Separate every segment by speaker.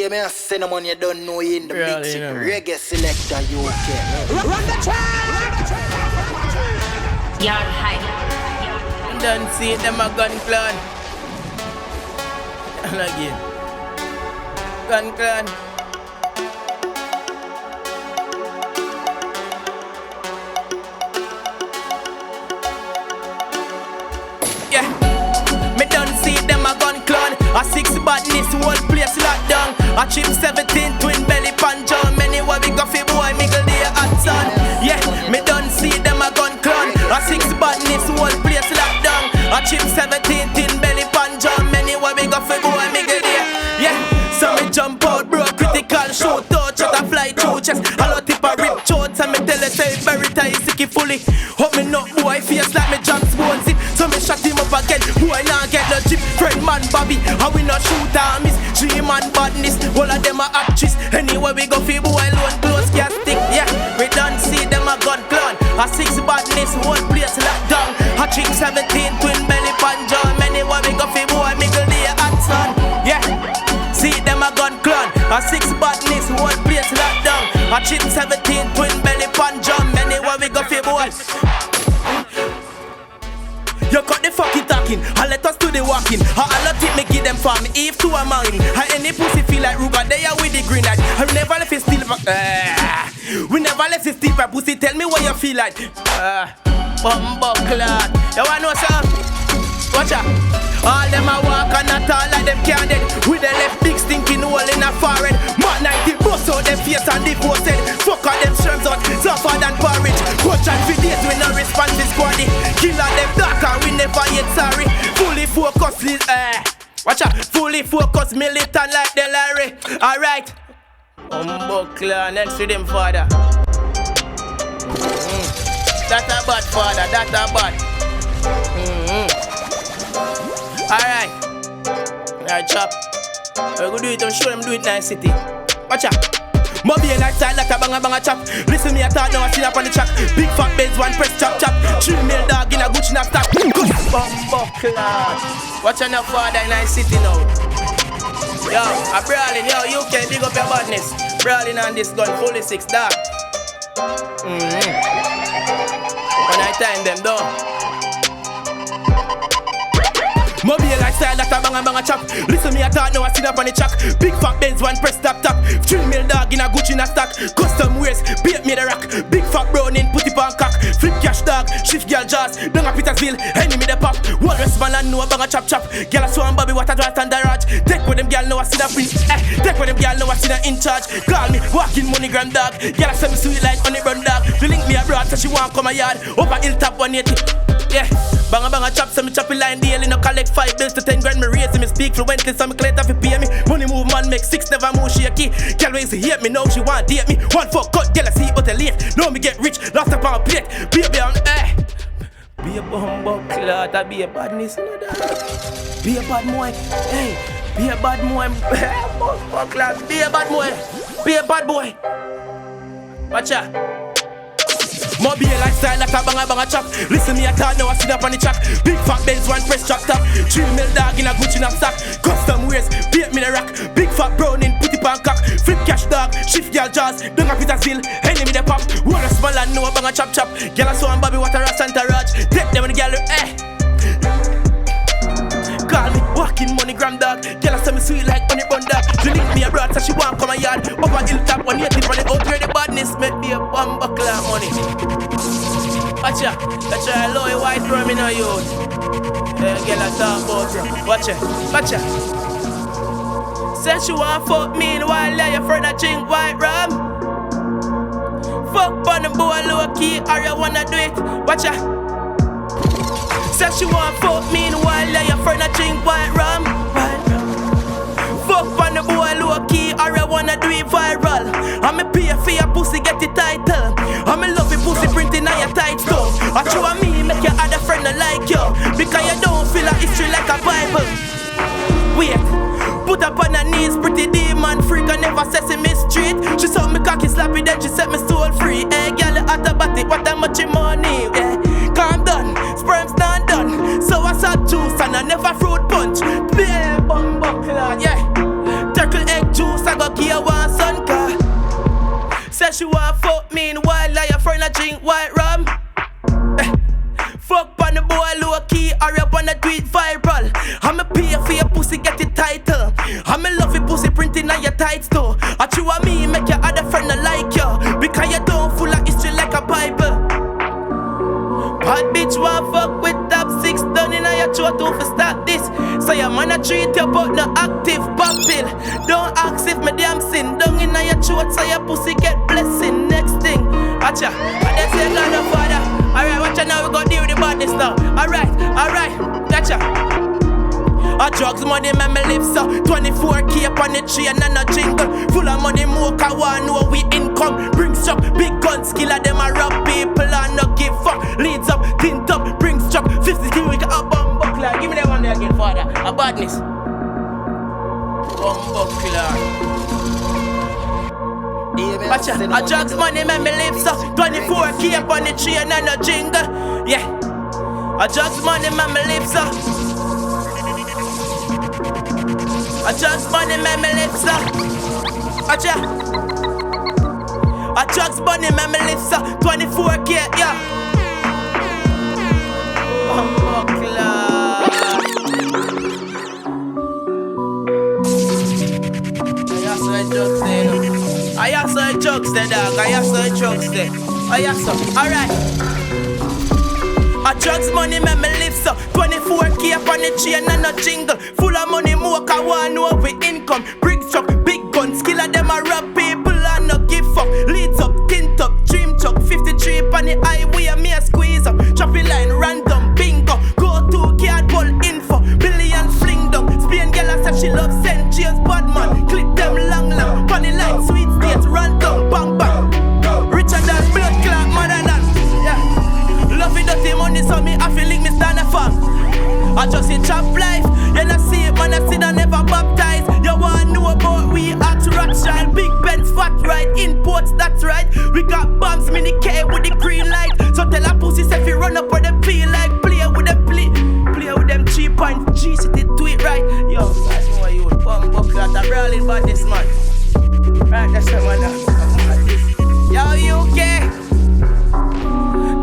Speaker 1: hear me? Sinna money you don't know you in the mix. Reggae Selecta UK.
Speaker 2: Run the track!
Speaker 3: Yard high.
Speaker 4: Don't see it, them a gun clan. And again. Gun clan. Yeah. Me don't see them a gun clan. A 6 badness, Wul Place Lock Dung. A chip 17 twin belly panjo. Many what we got fi boy, miggle the hot sun. Yeah, me don't see them a gun clan. A 6 badness, Wul Place Lock Dung. A chip 17 twin belly panjo. Many what we got fi boy, miggle the. Yeah, so me jump out, bro, critical shoot out, shot a fly through chest. Hello tip a rip short, and me tell her say very tight, sicky fully. Hope me not boy face like me jump spoons it. So me shot him up again. Boy now get the chip. Friend man Bobby, how we not shoot and miss. 3 man badness, all of them are actress. Anyway we go fi boy alone close can't stick. Yeah, we don't see them a gun clan. A 6 badness, Wul Place Lock Dung. A chip 17 twin belly panjo. Anyway we go fi boy miggle the hot sun. Yeah, see them a gun clan. A 6 badness, Wul Place Lock Dung. A chip 17 twin belly panjo. Anyway we go fi boy. You cut the fucking talking, and let us do the walking. A lot it me give them for me, if to a mountain. And any pussy feel like Ruga, they are with the green light. I never left it still. We never left it still, but pussy tell me what you feel like. Bumbuckler, you wanna know something? Watch out. All them a walk and not all of them can't dead. With the left big stinking hole in a forehead. Mark 90 bust out them face and devoted. Fuck all them shreds out, tougher than porridge. Coach and for days we no response to squaddy. Kill all them dark and we never yet sorry. Fully focused, watch out. Fully focused militant like the Larry. Alright. Buckler next to them father. That's a bad father, that's a bad. Alright. Alright, chop. We go do it and show them do it nice city. Watch out. Mobile lifestyle like a banga chop. Listen me I thought now I see up on the track. Big fat beds, one press chop. 3 mil dog in a Gucci nap stack. Bumbuckler. Watch out now father in nice city now. Yo, a brawling, yo, you can big up your badness. Brawling on this gun, fully 6 dog. When I time them down. Mobile lifestyle like a banga chop. Listen me I thought now I sit up on the track. Big fat Benz, one press tap. 3 mil dog in a Gucci na stack. Custom waist, beat me the rock. Big fat brown in put it on cock. Flip cash dog, shift girl jaws. Down a Petersville, enemy the pop. One rest man and know a banga chop. Girl I saw and Bobby what I draw and the raj. Take with them girl now I see the free. Take with them girl now I see the in charge. Call me walking money gram dog. Girl I say me sweet like honey brown dog. The link me abroad so she want come a yard. Over hilltop 180. Yeah, banga chop, so me chop a line daily. No collect 5 bills to 10 grand. Me raise me speak fluently, so me collect off you pay me. Money move man make 6 never move shaky. Girl ways to hate me now she want date me. One fuck cut, girl I see but I late. Now me get rich, lost up on plate. Baby on be a bumbuckler, that be a badness. Be a bad boy, hey. Be a bad boy, bumbuckler. Be a bad boy, be a bad boy. Watch out. Mobile lifestyle like a banga chop. Listen me I thought now I sit up on the track. Big fat Benz, one press chop. 3 mil dog in a Gucci knapsack. Custom waist, beat me the rock. Big fat brown in put it on cock. Flip cash dog, shift girl jaws. Down a Petersville, enemy the pop. One a small and no a banga chop. Girl I saw and Bobby what a ras and a raj. Take them in the gallery, Call me walking money gram dog. Girl I say me sweet like honey bun dog. She link me abroad so she want come a yard. Over hilltop 180 for the outward the badness. Make me a bumbuckler money. Watch ya, that's a low white rum in a youth. Girl I talk about ya. Watch ya. Say she want fuck me while your friend a drink white rum. Fuck on the boy low key or you wanna do it. Watch ya. Say she want fuck me while your friend a drink white rum. Fuck on the boy low key or you wanna do it viral. I'm a pay for your pussy get the title. I'm a love your pussy printing on your tight stuff. I show me make your other friend like you. Because you don't feel like history like a Bible. Wait, put up on her knees, pretty demon freak. I never Sesame Street. She saw me cocky slappy, then she set me soul free. Hey, girl, you hot about it, what a much money, yeah. Calm down, sperm's not done. So I saw juice and I never fruit punch. Play bumbuckler, yeah. Turkle egg juice, I go you want fuck me in while like your friend a drink white rum? Fuck on the boy low key, hurry up on the tweet viral. I'ma pay for your pussy, get the title. I'ma love your pussy printing on your tights too. I chew on me, make your other friend not like you, because you don't full of history like a Bible. Bad bitch want fuck with top 6 done in your throat to stop this. So your man a treat you but no active pop pill. Don't ask if me damn sin down in your throat so your pussy get blessing. Next thing, watcha, and they say God the Father. Alright, watch out now, we gon' deal with the badness now. Alright, gotcha. A Drugz Money, man, my lips up 24K up on the tree and a jingle. Full of money, more I want know we income. Brings up, big guns, killer them a rob people and no give fuck. Leads up, tint up, brings up 50 skill, we can up buckler. Give me that one there again, father. A badness. Buckler. Watch out, a Drugz Money, man, my lips up 24K up on the tree and a jingle. Yeah, a Drugz Money, man, my lips up. A Drugz Money, man, my lips up. Watch out, a Drugz Money, man, my lips up 24K, yeah. I saw drugs there, dog. I saw drugs there. Alright. A Drugz Money, man, my lips up 24K up on the chain and a jingle. Full of money, more I want know we income. Bricks truck, big guns, killer them a rob people and no give fuck. Leads up, tint up, dream truck 53 on the highway and me a squeeze up. Traffic line, random, bingo. Go to cardboard info, billion fling down. Spain girl and said she love St. James Badman. Clip them long, funny line, sweet states, random, bang bang. Richer than blood clot, mother than. Yeah. Love it dirty money, so me I feel like me stand a farm. I just see chop life, you not see it, man, I see that never baptized. You want know about we at Rothschild, big Benz, fat right, imports, that's right. We got bombs, mini K with the green light. So tell a pussy if you run up where they feel like. Play with them, play with them 3.G, city do it right. Yo, I know what you bum buckle at a brawling about this man. Right, that's the one Yo, UK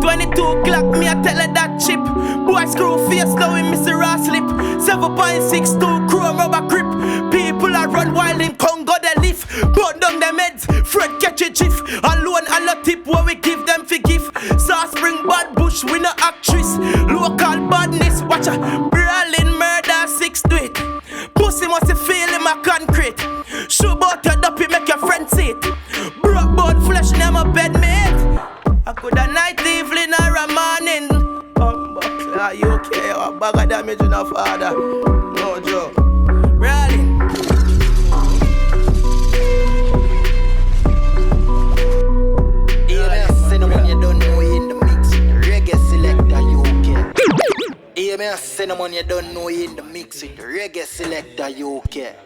Speaker 4: 22 o'clock, me I tell her that chip. Boy screw face now in Mr. Ross slip. 7.62 chrome rubber grip. People are run wild in Congo they lift. Burn down them heads, Fred catch a jiff. Alone a lot tip where we give them for gift. Sauce spring bad bush, we no actress. Local badness, watch a brawling murder 6 to it. Pussy must feel in my concrete. Show about your duppy, make your friend see it. Broke bone flesh, name a bed mate. I could a night, evening, or a morning. Are you okay? A bag of damage in a father. No joke. Really?
Speaker 1: Sinna when you don't know you in the mix. Reggae Selecta, you okay? Sinna when you don't know you in the mix. Reggae Selecta, you okay?